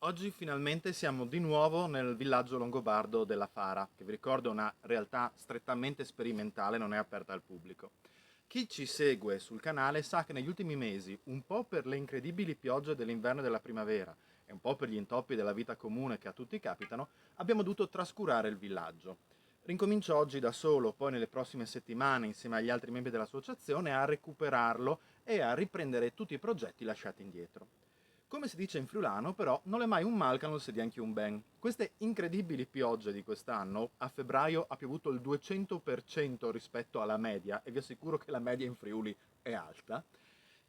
Oggi finalmente siamo di nuovo nel villaggio longobardo della Fara, che vi ricordo è una realtà strettamente sperimentale, non è aperta al pubblico. Chi ci segue sul canale sa che negli ultimi mesi, un po' per le incredibili piogge dell'inverno e della primavera e un po' per gli intoppi della vita comune che a tutti capitano, abbiamo dovuto trascurare il villaggio. Rincomincio oggi da solo, poi nelle prossime settimane, insieme agli altri membri dell'associazione, a recuperarlo e a riprendere tutti i progetti lasciati indietro. Come si dice in friulano, però, non è mai un mal che non si dia anche un ben. Queste incredibili piogge di quest'anno, a febbraio ha piovuto il 200% rispetto alla media, e vi assicuro che la media in Friuli è alta,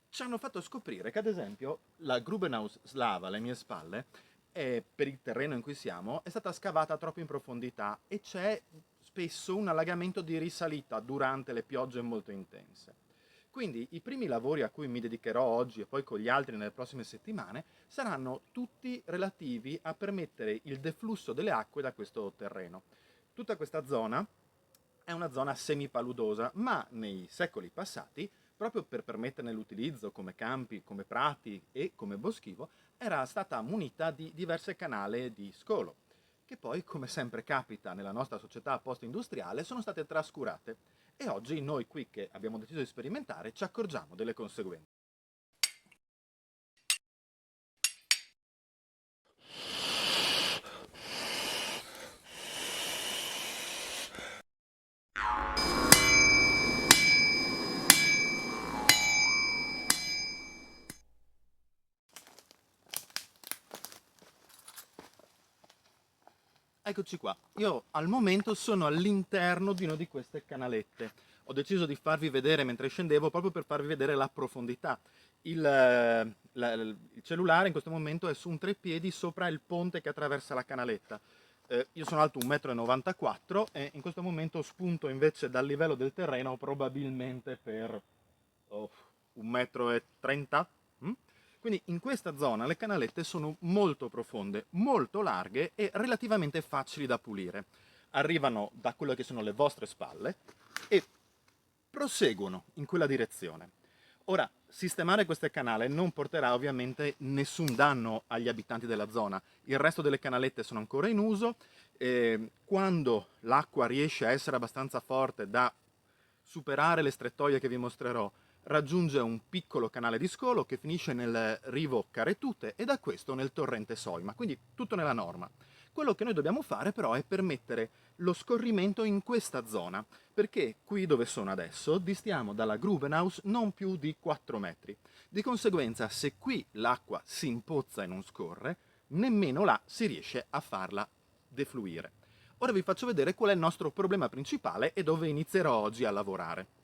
ci hanno fatto scoprire che, ad esempio, la Grubenhaus Slava, alle mie spalle, per il terreno in cui siamo, è stata scavata troppo in profondità e c'è spesso un allagamento di risalita durante le piogge molto intense. Quindi i primi lavori a cui mi dedicherò oggi e poi con gli altri nelle prossime settimane saranno tutti relativi a permettere il deflusso delle acque da questo terreno. Tutta questa zona è una zona semipaludosa, ma nei secoli passati, proprio per permetterne l'utilizzo come campi, come prati e come boschivo, era stata munita di diverse canale di scolo, che poi, come sempre capita nella nostra società post-industriale, sono state trascurate. E oggi noi qui che abbiamo deciso di sperimentare ci accorgiamo delle conseguenze. Eccoci qua, io al momento sono all'interno di una di queste canalette. Ho deciso di farvi vedere mentre scendevo proprio per farvi vedere la profondità. Il cellulare in questo momento è su un treppiedi sopra il ponte che attraversa la canaletta. Io sono alto 1,94 m e in questo momento spunto invece dal livello del terreno probabilmente per 1,30 m. Quindi in questa zona le canalette sono molto profonde, molto larghe e relativamente facili da pulire. Arrivano da quelle che sono le vostre spalle e proseguono in quella direzione. Ora, sistemare queste canale non porterà ovviamente nessun danno agli abitanti della zona. Il resto delle canalette sono ancora in uso. Quando l'acqua riesce a essere abbastanza forte da superare le strettoie che vi mostrerò, raggiunge un piccolo canale di scolo che finisce nel rivo Caretute e da questo nel torrente Soima, quindi tutto nella norma. Quello che noi dobbiamo fare però è permettere lo scorrimento in questa zona, perché qui dove sono adesso distiamo dalla Grubenhaus non più di 4 metri. Di conseguenza, se qui l'acqua si impozza e non scorre, nemmeno là si riesce a farla defluire. Ora vi faccio vedere qual è il nostro problema principale e dove inizierò oggi a lavorare.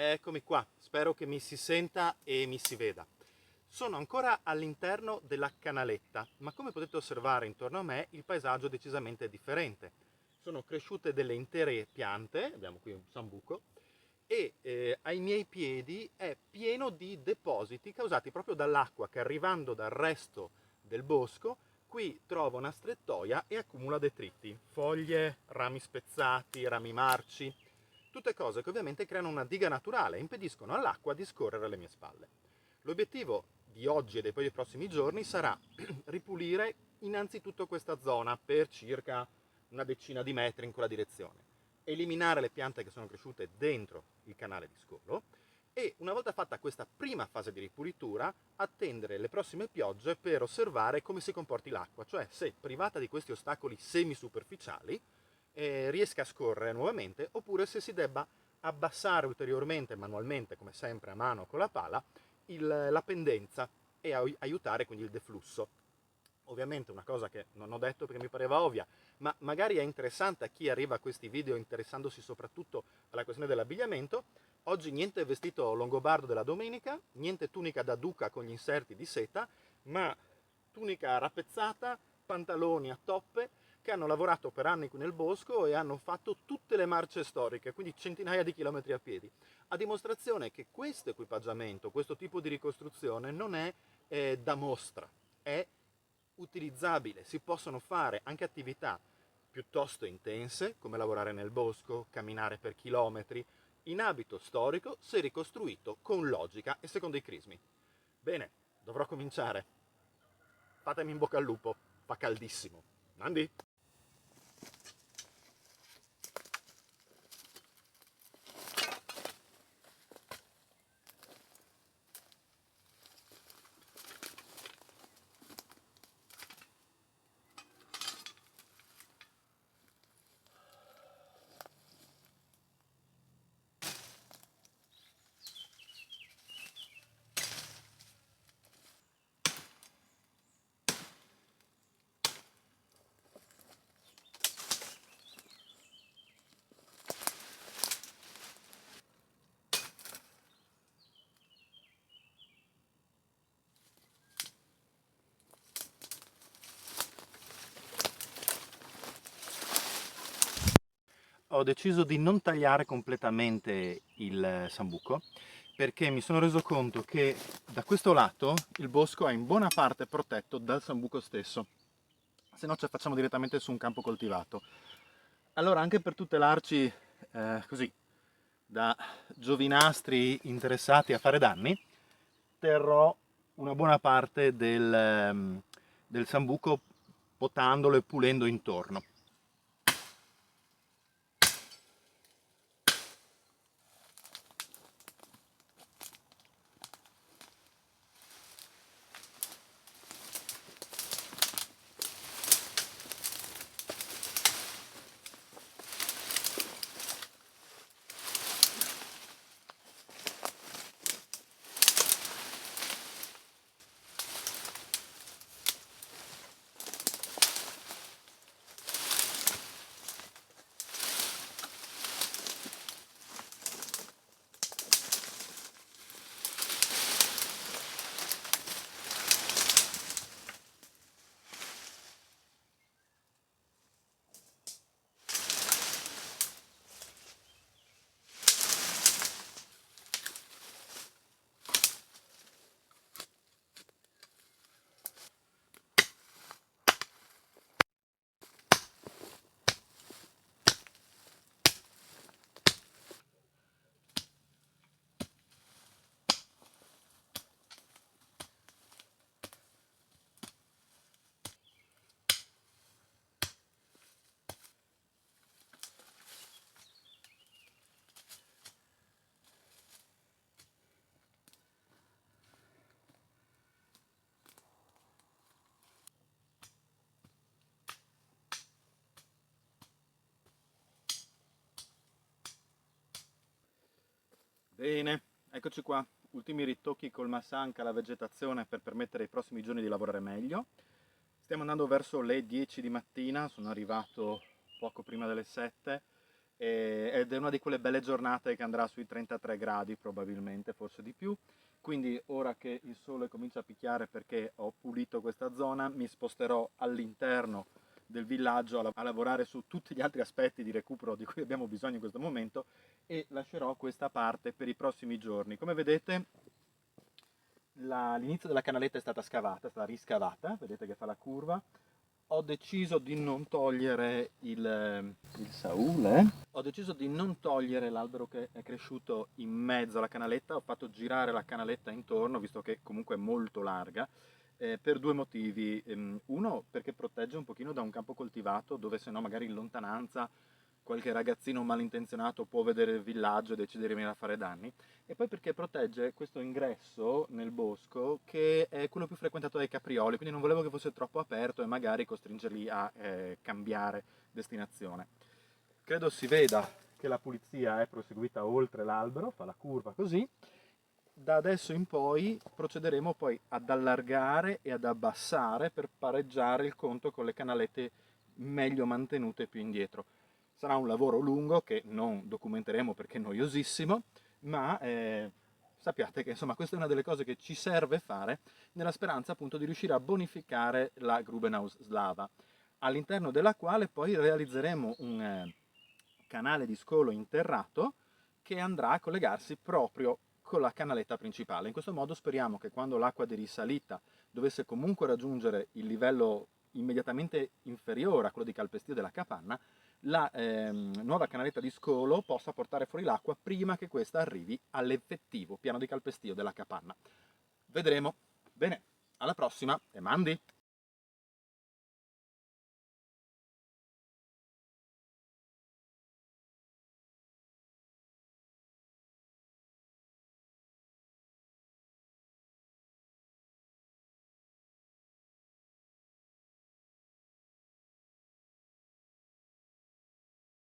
Eccomi qua, spero che mi si senta e mi si veda. Sono ancora all'interno della canaletta, ma come potete osservare intorno a me il paesaggio è decisamente differente. Sono cresciute delle intere piante, abbiamo qui un sambuco, e ai miei piedi è pieno di depositi causati proprio dall'acqua che arrivando dal resto del bosco qui trova una strettoia e accumula detriti, foglie, rami spezzati, rami marci, tutte cose che ovviamente creano una diga naturale e impediscono all'acqua di scorrere alle mie spalle. L'obiettivo di oggi e dei prossimi giorni sarà ripulire innanzitutto questa zona per circa una decina di metri in quella direzione, eliminare le piante che sono cresciute dentro il canale di scolo e una volta fatta questa prima fase di ripulitura attendere le prossime piogge per osservare come si comporti l'acqua, cioè se privata di questi ostacoli semisuperficiali riesca a scorrere nuovamente oppure se si debba abbassare ulteriormente manualmente, come sempre a mano con la pala, la pendenza e aiutare quindi il deflusso. Ovviamente una cosa che non ho detto perché mi pareva ovvia, ma magari è interessante a chi arriva a questi video interessandosi soprattutto alla questione dell'abbigliamento. Oggi niente vestito longobardo della domenica, niente tunica da duca con gli inserti di seta, ma tunica rappezzata, pantaloni a toppe, che hanno lavorato per anni qui nel bosco e hanno fatto tutte le marce storiche, quindi centinaia di chilometri a piedi, a dimostrazione che questo equipaggiamento, questo tipo di ricostruzione non è da mostra, è utilizzabile, si possono fare anche attività piuttosto intense, come lavorare nel bosco, camminare per chilometri, in abito storico se ricostruito con logica e secondo i crismi. Bene, dovrò cominciare. Fatemi in bocca al lupo, fa caldissimo. Nandi? Ho deciso di non tagliare completamente il sambuco perché mi sono reso conto che da questo lato il bosco è in buona parte protetto dal sambuco stesso, se no ci facciamo direttamente su un campo coltivato. Allora, anche per tutelarci così da giovinastri interessati a fare danni, terrò una buona parte del sambuco potandolo e pulendo intorno. Bene, eccoci qua, ultimi ritocchi col massanca alla vegetazione per permettere ai prossimi giorni di lavorare meglio. Stiamo andando verso le 10 di mattina, sono arrivato poco prima delle 7 ed è una di quelle belle giornate che andrà sui 33 gradi probabilmente, forse di più. Quindi ora che il sole comincia a picchiare perché ho pulito questa zona, mi sposterò all'interno del villaggio a lavorare su tutti gli altri aspetti di recupero di cui abbiamo bisogno in questo momento e lascerò questa parte per i prossimi giorni. Come vedete l'inizio della canaletta è stata scavata, è stata riscavata, vedete che fa la curva. Ho deciso di non togliere il saule. Ho deciso di non togliere l'albero che è cresciuto in mezzo alla canaletta, ho fatto girare la canaletta intorno, visto che comunque è molto larga, per due motivi. Uno, perché protegge un pochino da un campo coltivato, dove se no magari in lontananza qualche ragazzino malintenzionato può vedere il villaggio e decidere di venire a fare danni, e poi perché protegge questo ingresso nel bosco che è quello più frequentato dai caprioli, quindi non volevo che fosse troppo aperto e magari costringerli a cambiare destinazione. Credo si veda che la pulizia è proseguita oltre l'albero, fa la curva così. da adesso in poi procederemo poi ad allargare e ad abbassare per pareggiare il conto con le canalette meglio mantenute più indietro. Sarà un lavoro lungo che non documenteremo perché è noiosissimo, ma sappiate che insomma questa è una delle cose che ci serve fare nella speranza appunto di riuscire a bonificare la Grubenhaus Slava, all'interno della quale poi realizzeremo un canale di scolo interrato che andrà a collegarsi proprio con la canaletta principale. In questo modo speriamo che quando l'acqua di risalita dovesse comunque raggiungere il livello immediatamente inferiore a quello di calpestio della capanna, la nuova canaletta di scolo possa portare fuori l'acqua prima che questa arrivi all'effettivo piano di calpestio della capanna. Vedremo. Bene, alla prossima e mandi!